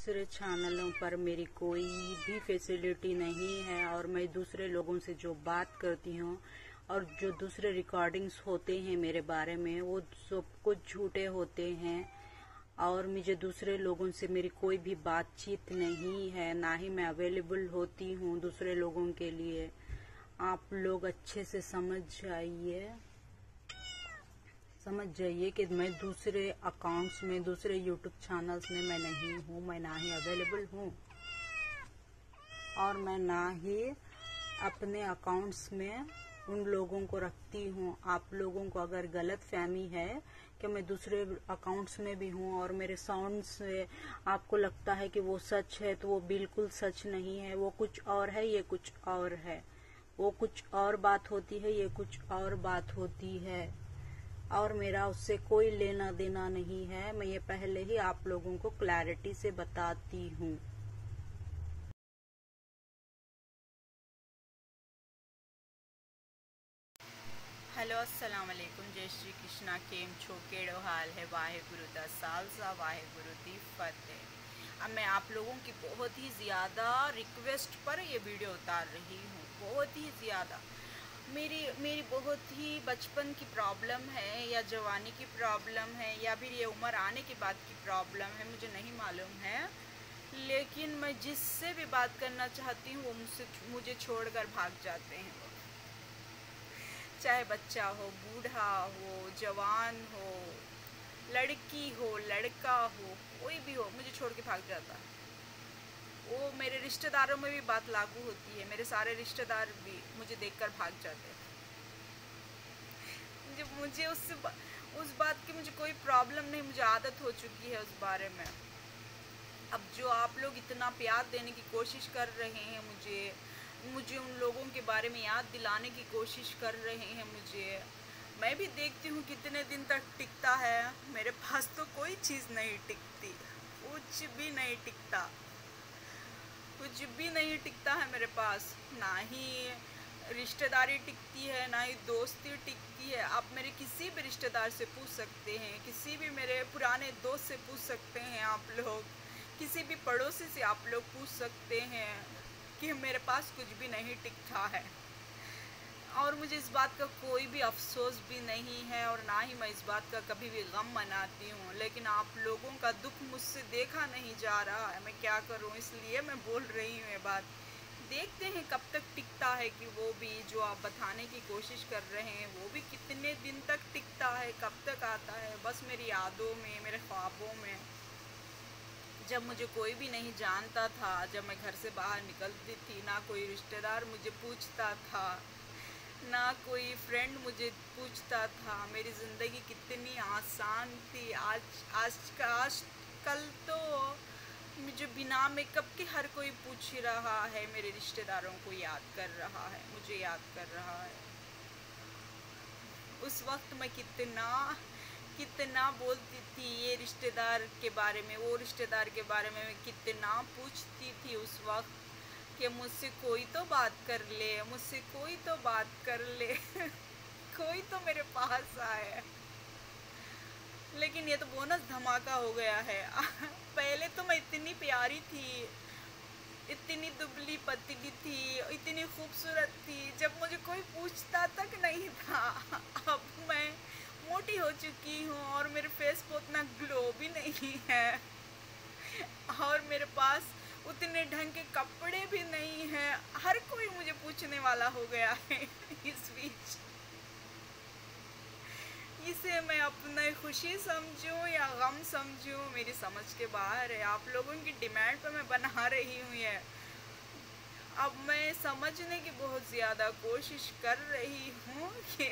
दूसरे चैनलों पर मेरी कोई भी फैसिलिटी नहीं है और मैं दूसरे लोगों से जो बात करती हूँ और जो दूसरे रिकॉर्डिंग्स होते हैं मेरे बारे में वो सब कुछ झूठे होते हैं और मुझे दूसरे लोगों से मेरी कोई भी बातचीत नहीं है, ना ही मैं अवेलेबल होती हूँ दूसरे लोगों के लिए। आप लोग अच्छे से समझ जाइए कि मैं दूसरे अकाउंट्स में, दूसरे यूट्यूब चैनल्स में मैं नहीं हूँ, मैं ना ही अवेलेबल हूँ और मैं ना ही अपने अकाउंट्स में उन लोगों को रखती हूँ। आप लोगों को अगर गलत फहमी है कि मैं दूसरे अकाउंट्स में भी हूँ और मेरे साउंड से आपको लगता है कि वो सच है, तो वो बिल्कुल सच नहीं है। वो कुछ और है, ये कुछ और है। वो कुछ और बात होती है, ये कुछ और बात होती है और मेरा उससे कोई लेना देना नहीं है। मैं ये पहले ही आप लोगों को क्लैरिटी से बताती हूँ। हेलो, अस्सलाम वालेकुम, जय श्री कृष्णा। केम छो, केड़ो हाल है? वाहेगुरु दा सालसा, वाहेगुरु दी फतेह। अब मैं आप लोगों की बहुत ही ज़्यादा रिक्वेस्ट पर ये वीडियो उतार रही हूँ, बहुत ही ज़्यादा। मेरी बहुत ही बचपन की प्रॉब्लम है या जवानी की प्रॉब्लम है या फिर ये उम्र आने के बाद की प्रॉब्लम है, मुझे नहीं मालूम है। लेकिन मैं जिससे भी बात करना चाहती हूँ वो मुझे छोड़कर भाग जाते हैं। चाहे बच्चा हो, बूढ़ा हो, जवान हो, लड़की हो, लड़का हो, कोई भी हो, मुझे छोड़ के भाग जाता है। वो मेरे रिश्तेदारों में भी बात लागू होती है। मेरे सारे रिश्तेदार भी मुझे देखकर भाग जाते हैं। मुझे उस बात की मुझे कोई प्रॉब्लम नहीं, मुझे आदत हो चुकी है उस बारे में। अब जो आप लोग इतना प्यार देने की कोशिश कर रहे हैं मुझे उन लोगों के बारे में याद दिलाने की कोशिश कर रहे हैं मैं भी देखती हूँ कितने दिन तक टिकता है। मेरे पास तो कोई चीज़ नहीं टिकती, कुछ भी नहीं टिकता, कुछ भी नहीं टिकता है मेरे पास। ना ही रिश्तेदारी टिकती है, ना ही दोस्ती टिकती है। आप मेरे किसी भी रिश्तेदार से पूछ सकते हैं, किसी भी मेरे पुराने दोस्त से पूछ सकते हैं आप लोग, किसी भी पड़ोसी से आप लोग पूछ सकते हैं कि मेरे पास कुछ भी नहीं टिकता है। और मुझे इस बात का कोई भी अफसोस भी नहीं है और ना ही मैं इस बात का कभी भी गम मनाती हूँ। लेकिन आप लोगों का दुख मुझसे देखा नहीं जा रहा है, मैं क्या करूँ, इसलिए मैं बोल रही हूँ ये बात। देखते हैं कब तक टिकता है कि वो भी जो आप बताने की कोशिश कर रहे हैं वो भी कितने दिन तक टिकता है, कब तक आता है। बस मेरी यादों में, मेरे ख्वाबों में, जब मुझे कोई भी नहीं जानता था, जब मैं घर से बाहर निकलती थी, ना कोई रिश्तेदार मुझे पूछता था, ना कोई फ्रेंड मुझे पूछता था। मेरी ज़िंदगी कितनी आसान थी। आज कल तो मुझे बिना मेकअप के हर कोई पूछ रहा है, मेरे रिश्तेदारों को याद कर रहा है, मुझे याद कर रहा है। उस वक्त मैं कितना बोलती थी ये रिश्तेदार के बारे में, वो रिश्तेदार के बारे में मैं कितना पूछती थी उस वक्त कि मुझसे कोई तो बात कर ले, मुझसे कोई तो बात कर ले कोई तो मेरे पास आए। लेकिन ये तो बोनस धमाका हो गया है पहले तो मैं इतनी प्यारी थी, इतनी दुबली पतली थी, इतनी खूबसूरत थी, जब मुझे कोई पूछता तक नहीं था। अब मैं मोटी हो चुकी हूँ और मेरे फेस पर उतना ग्लो भी नहीं है और मेरे पास उतने ढंग के कपड़े भी नहीं हैं। हर कोई मुझे पूछने वाला हो गया है इस बीच। इसे मैं अपनी खुशी समझूं या गम समझूं, मेरी समझ के बाहर है। आप लोगों की डिमांड पर मैं बना रही हूँ ये। अब मैं समझने की बहुत ज़्यादा कोशिश कर रही हूँ कि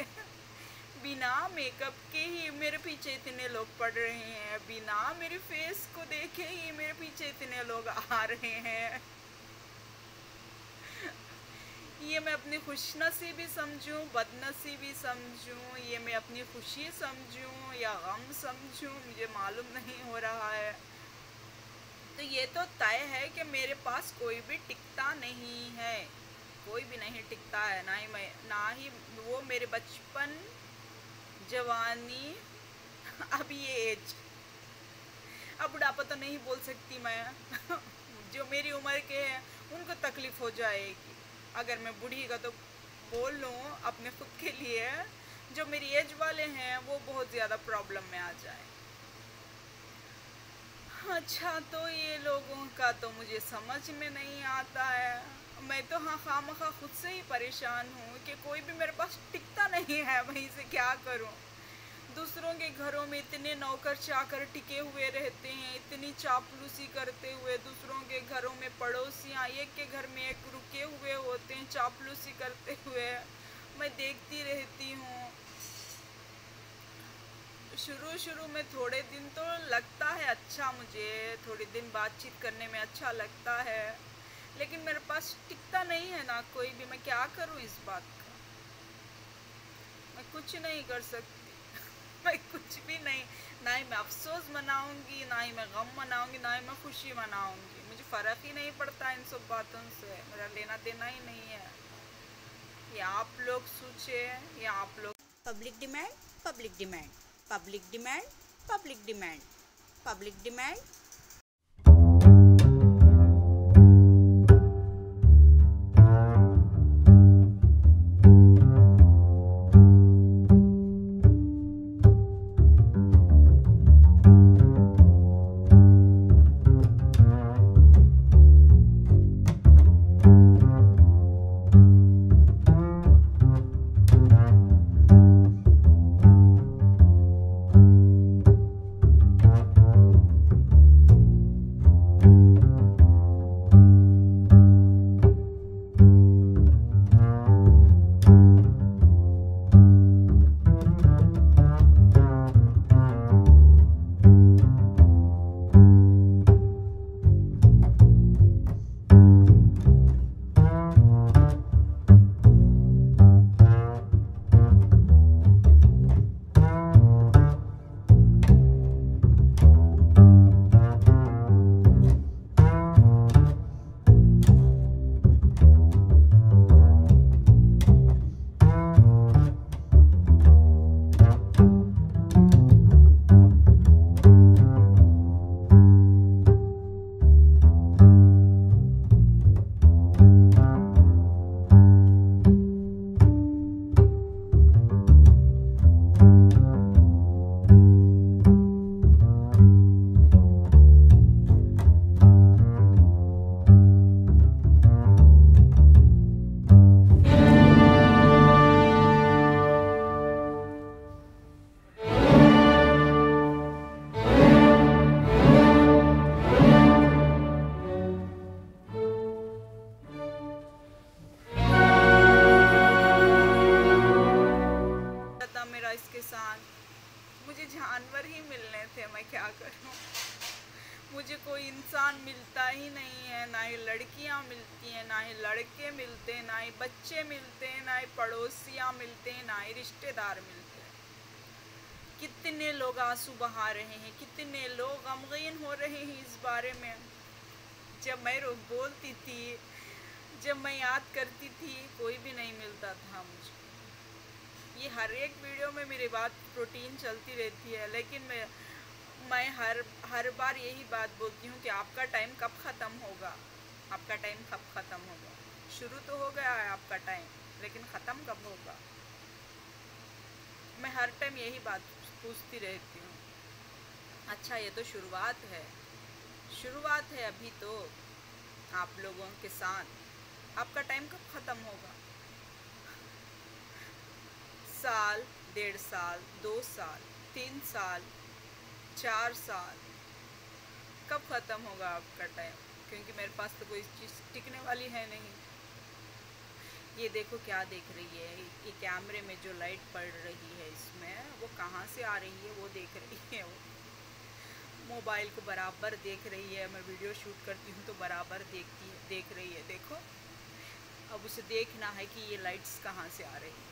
बिना मेकअप के ही मेरे पीछे इतने लोग पड़ रहे हैं, बिना मेरे फेस को देखे ही मेरे पीछे इतने लोग आ रहे हैं। ये मैं अपनी खुशनसीबी समझूं, बदनसीबी समझूं, ये मैं अपनी खुशी समझूं या गम समझूं, मुझे मालूम नहीं हो रहा है। तो ये तो तय है कि मेरे पास कोई भी टिकता नहीं है, कोई भी नहीं टिकता है। ना ही वो मेरे बचपन, जवानी, अब ये एज, अब बुढ़ापा तो नहीं बोल सकती मैं जो मेरी उम्र के हैं उनको तकलीफ हो जाएगी अगर मैं बूढ़ी का तो बोल लूँ अपने खुद के लिए। जो मेरी एज वाले हैं वो बहुत ज़्यादा प्रॉब्लम में आ जाए। अच्छा, तो ये लोगों का तो मुझे समझ में नहीं आता है। मैं तो हाँ खामखा खुद से ही परेशान हूँ कि कोई भी मेरे पास टिकता नहीं है, मैं इसे क्या करूँ। दूसरों के घरों में इतने नौकर चाकर टिके हुए रहते हैं, इतनी चापलूसी करते हुए। दूसरों के घरों में पड़ोसियाँ एक के घर में एक रुके हुए होते हैं चापलूसी करते हुए, मैं देखती रहती हूँ। शुरू में थोड़े दिन तो लगता है अच्छा, मुझे थोड़े दिन बातचीत करने में अच्छा लगता है, लेकिन मेरे पास टिकता नहीं है ना कोई भी। मैं क्या करूँ इस बात का, मैं कुछ नहीं कर सकती मैं कुछ भी नहीं, ना ही मैं अफसोस मनाऊंगी, ना ही मैं गम मनाऊंगी, ना ही मैं खुशी मनाऊंगी। मुझे फ़र्क ही नहीं पड़ता इन सब बातों से, मेरा लेना देना ही नहीं है। ये आप लोग सोचे या आप लोग। Public demand, public demand, public demand, public demand, public demand. मेरा इसके साथ, मुझे जानवर ही मिलने थे, मैं क्या करूं। मुझे कोई इंसान मिलता ही नहीं है, ना ही लड़कियां मिलती हैं, ना ही लड़के मिलते हैं, ना ही बच्चे मिलते हैं, ना ही पड़ोसियां मिलते हैं, ना ही रिश्तेदार मिलते हैं। कितने लोग आंसू बहा रहे हैं, कितने लोग गमगीन हो रहे हैं इस बारे में। जब मैं रोज बोलती थी, जब मैं याद करती थी, कोई भी नहीं मिलता था मुझे। ये हर एक वीडियो में मेरी बात रूटीन चलती रहती है, लेकिन मैं हर बार यही बात बोलती हूँ कि आपका टाइम कब ख़त्म होगा, आपका टाइम कब ख़त्म होगा। शुरू तो हो गया है आपका टाइम, लेकिन ख़त्म कब होगा। मैं हर टाइम यही बात पूछती रहती हूँ। अच्छा, ये तो शुरुआत है, शुरुआत है अभी तो। आप लोगों के साथ आपका टाइम कब ख़त्म होगा। साल, 1.5 साल, 2 साल, 3 साल, 4 साल, कब ख़त्म होगा आपका टाइम। क्योंकि मेरे पास तो कोई चीज़ टिकने वाली है नहीं। ये देखो क्या देख रही है, ये कैमरे में जो लाइट पड़ रही है इसमें, वो कहाँ से आ रही है वो देख रही है। वो मोबाइल को बराबर देख रही है। मैं वीडियो शूट करती हूँ तो बराबर देख रही है। देखो, अब उसे देखना है कि ये लाइट्स कहाँ से आ रही है।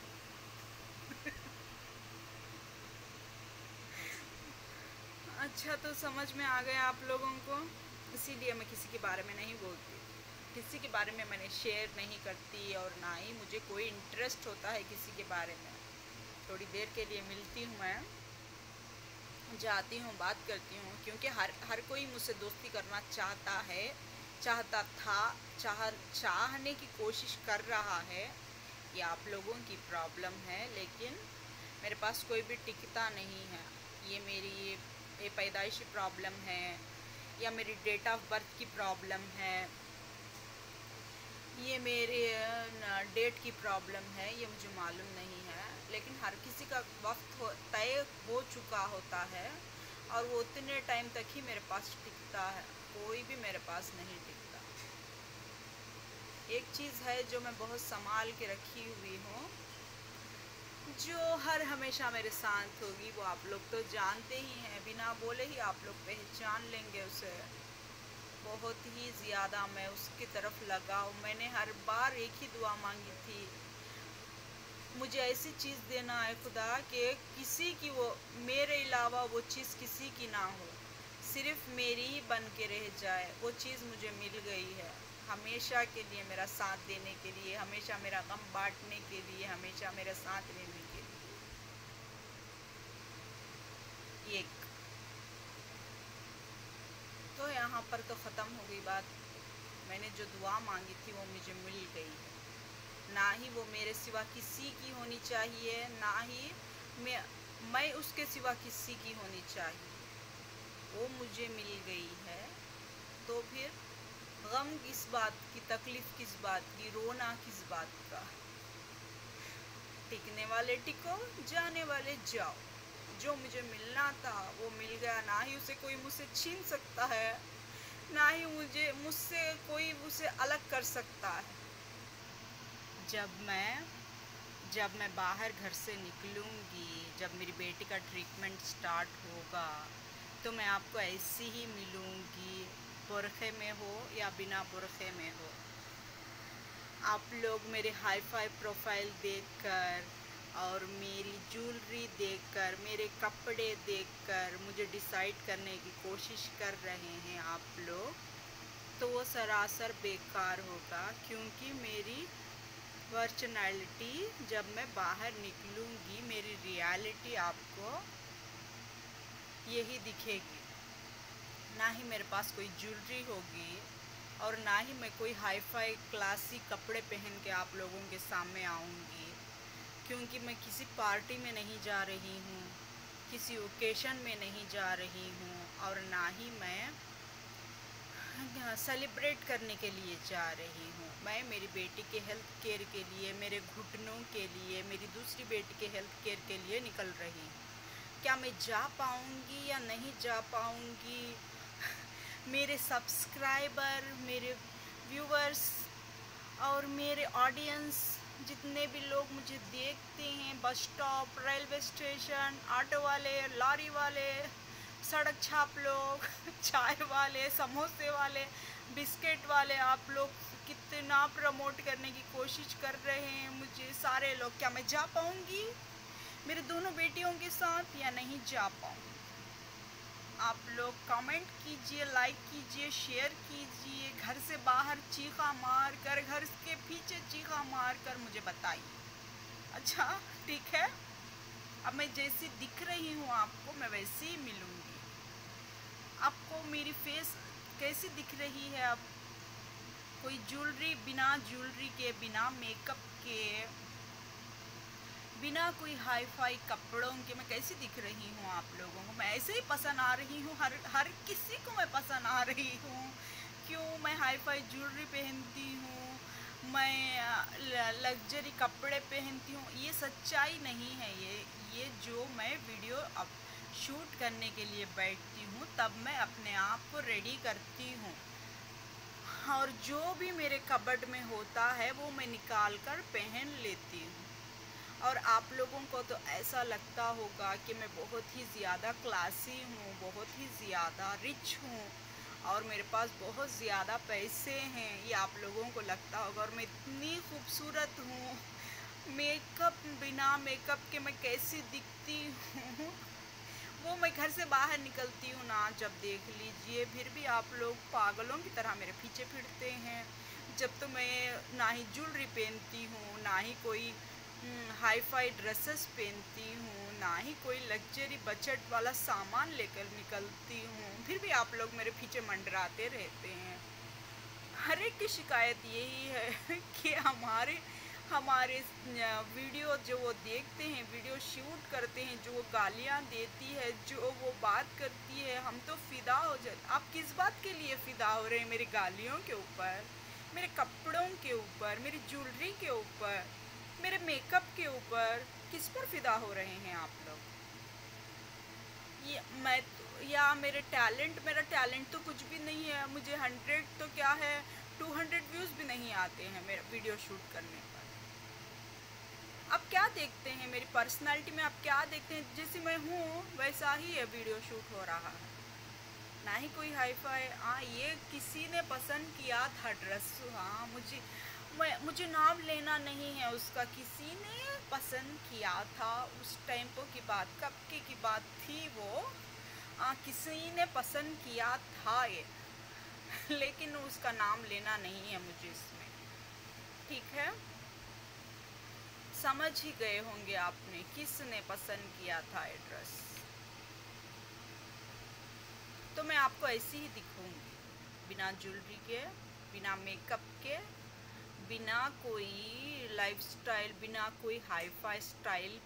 अच्छा, तो समझ में आ गया आप लोगों को। इसीलिए मैं किसी के बारे में नहीं बोलती, किसी के बारे में मैंने शेयर नहीं करती, और ना ही मुझे कोई इंटरेस्ट होता है किसी के बारे में। थोड़ी देर के लिए मिलती हूँ मैं, जाती हूँ, बात करती हूँ, क्योंकि हर हर कोई मुझसे दोस्ती करना चाहता है, चाहता था, चाहने की कोशिश कर रहा है। ये आप लोगों की प्रॉब्लम है, लेकिन मेरे पास कोई भी टिकता नहीं है। ये मेरी ये पैदाइशी प्रॉब्लम है, या मेरी डेट ऑफ बर्थ की प्रॉब्लम है, ये मेरे डेट की प्रॉब्लम है, ये मुझे मालूम नहीं है। लेकिन हर किसी का वक्त तय हो चुका होता है, और वो उतने टाइम तक ही मेरे पास टिकता है, कोई भी मेरे पास नहीं टिकता। एक चीज़ है जो मैं बहुत संभाल के रखी हुई हूँ, जो हर हमेशा मेरे साथ होगी, वो आप लोग तो जानते ही हैं, बिना बोले ही आप लोग पहचान लेंगे उसे। बहुत ही ज़्यादा मैं उसकी तरफ लगा हूँ। मैंने हर बार एक ही दुआ मांगी थी, मुझे ऐसी चीज़ देना है खुदा कि किसी की, वो मेरे अलावा वो चीज़ किसी की ना हो, सिर्फ मेरी ही बन के रह जाए। वो चीज़ मुझे मिल गई है, हमेशा के लिए मेरा साथ देने के लिए, हमेशा मेरा गम बांटने के लिए, हमेशा मेरा साथ देने के लिए। एक तो यहाँ पर तो ख़त्म हो गई बात। मैंने जो दुआ मांगी थी वो मुझे मिल गई है। ना ही वो मेरे सिवा किसी की होनी चाहिए, ना ही मैं उसके सिवा किसी की होनी चाहिए। वो मुझे मिल गई है, तो फिर गम किस बात की, तकलीफ़ किस बात की, रोना किस बात का। टिकने वाले टिको, जाने वाले जाओ। जो मुझे मिलना था वो मिल गया, ना ही उसे कोई मुझसे छीन सकता है, ना ही मुझसे कोई उसे अलग कर सकता है। जब मैं बाहर घर से निकलूँगी, जब मेरी बेटी का ट्रीटमेंट स्टार्ट होगा, तो मैं आपको ऐसी ही मिलूँगी, बुरखे में हो या बिना बुरखे में हो। आप लोग मेरे हाई फाई प्रोफाइल देखकर और मेरी ज्वेलरी देखकर, मेरे कपड़े देखकर मुझे डिसाइड करने की कोशिश कर रहे हैं आप लोग, तो वो सरासर बेकार होगा। क्योंकि मेरी पर्सनैलिटी जब मैं बाहर निकलूँगी, मेरी रियलिटी आपको यही दिखेगी। ना ही मेरे पास कोई ज्वेलरी होगी, और ना ही मैं कोई हाई फाई क्लासी कपड़े पहन के आप लोगों के सामने आऊँगी। क्योंकि मैं किसी पार्टी में नहीं जा रही हूँ, किसी ओकेशन में नहीं जा रही हूँ, और ना ही मैं सेलिब्रेट करने के लिए जा रही हूँ। मैं मेरी बेटी के हेल्थ केयर के लिए, मेरे घुटनों के लिए, मेरी दूसरी बेटी के हेल्थ केयर के लिए निकल रही हूँ। क्या मैं जा पाऊँगी या नहीं जा पाऊँगी? मेरे सब्सक्राइबर, मेरे व्यूवर्स और मेरे ऑडियंस, जितने भी लोग मुझे देखते हैं, bus stop, railway station, auto वाले, लॉरी वाले, सड़क छाप लोग, चाय वाले, समोसे वाले, बिस्किट वाले, आप लोग कितना प्रमोट करने की कोशिश कर रहे हैं मुझे सारे लोग। क्या मैं जा पाऊँगी मेरे दोनों बेटियों के साथ या नहीं जा पाऊँगी? आप लोग कमेंट कीजिए, लाइक कीजिए, शेयर कीजिए, घर से बाहर चीखा मार कर, घर के पीछे चीखा मार कर मुझे बताइए। अच्छा ठीक है, अब मैं जैसी दिख रही हूँ आपको, मैं वैसे ही मिलूँगी। आपको मेरी फेस कैसी दिख रही है? अब कोई ज्वेलरी, बिना ज्वेलरी के, बिना मेकअप के, बिना कोई हाई फाई कपड़ों के मैं कैसी दिख रही हूँ आप लोगों को? मैं ऐसे ही पसंद आ रही हूँ, हर किसी को मैं पसंद आ रही हूँ। क्यों? मैं हाई फाई ज्वेलरी पहनती हूँ, मैं लग्जरी कपड़े पहनती हूँ। ये सच्चाई नहीं है। ये जो मैं वीडियो अब शूट करने के लिए बैठती हूँ, तब मैं अपने आप को रेडी करती हूँ, और जो भी मेरे कबर्ड में होता है वो मैं निकाल कर पहन लेती हूँ। और आप लोगों को तो ऐसा लगता होगा कि मैं बहुत ही ज़्यादा क्लासी हूँ, बहुत ही ज़्यादा रिच हूँ, और मेरे पास बहुत ज़्यादा पैसे हैं, ये आप लोगों को लगता होगा। और मैं इतनी खूबसूरत हूँ, मेकअप, बिना मेकअप के मैं कैसी दिखती हूँ, वो मैं घर से बाहर निकलती हूँ ना, जब देख लीजिए, फिर भी आप लोग पागलों की तरह मेरे पीछे फिरते हैं। जब तो मैं ना ही ज्वेलरी पहनती हूँ, ना ही कोई हाई फाई ड्रेसेस पहनती हूँ, ना ही कोई लग्जरी बजट वाला सामान लेकर निकलती हूँ, फिर भी आप लोग मेरे पीछे मंडराते रहते हैं। हर एक की शिकायत यही है कि हमारे हमारे वीडियो जो वो देखते हैं, वीडियो शूट करते हैं, जो वो गालियाँ देती है, जो वो बात करती है, हम तो फ़िदा हो जाते। आप किस बात के लिए फ़िदा हो रहे हैं? मेरी गालियों के ऊपर, मेरे कपड़ों के ऊपर, मेरी ज्वेलरी के ऊपर, मेरे मेकअप के ऊपर, किस पर फ़िदा हो रहे हैं आप लोग? ये मैं या मेरा टैलेंट तो कुछ भी नहीं है। मुझे 100 तो क्या है, 200 व्यूज़ भी नहीं आते हैं मेरा वीडियो शूट करने पर। आप क्या देखते हैं मेरी पर्सनालिटी में? आप क्या देखते हैं? जैसे मैं हूँ वैसा ही है वीडियो शूट हो रहा है, ना ही कोई हाई फाई। हाँ, ये किसी ने पसंद किया था ड्रेस। हाँ, मुझे नाम लेना नहीं है उसका, किसी ने पसंद किया था। उस टाइम पर की बात, कब की बात थी वो। किसी ने पसंद किया था ये लेकिन उसका नाम लेना नहीं है मुझे इसमें, ठीक है? समझ ही गए होंगे आपने किसने पसंद किया था ये ड्रेस। तो मैं आपको ऐसी ही दिखूंगी, बिना ज्वेलरी के, बिना मेकअप के, बिना कोई लाइफस्टाइल, बिना कोई हाई फाई स्टाइल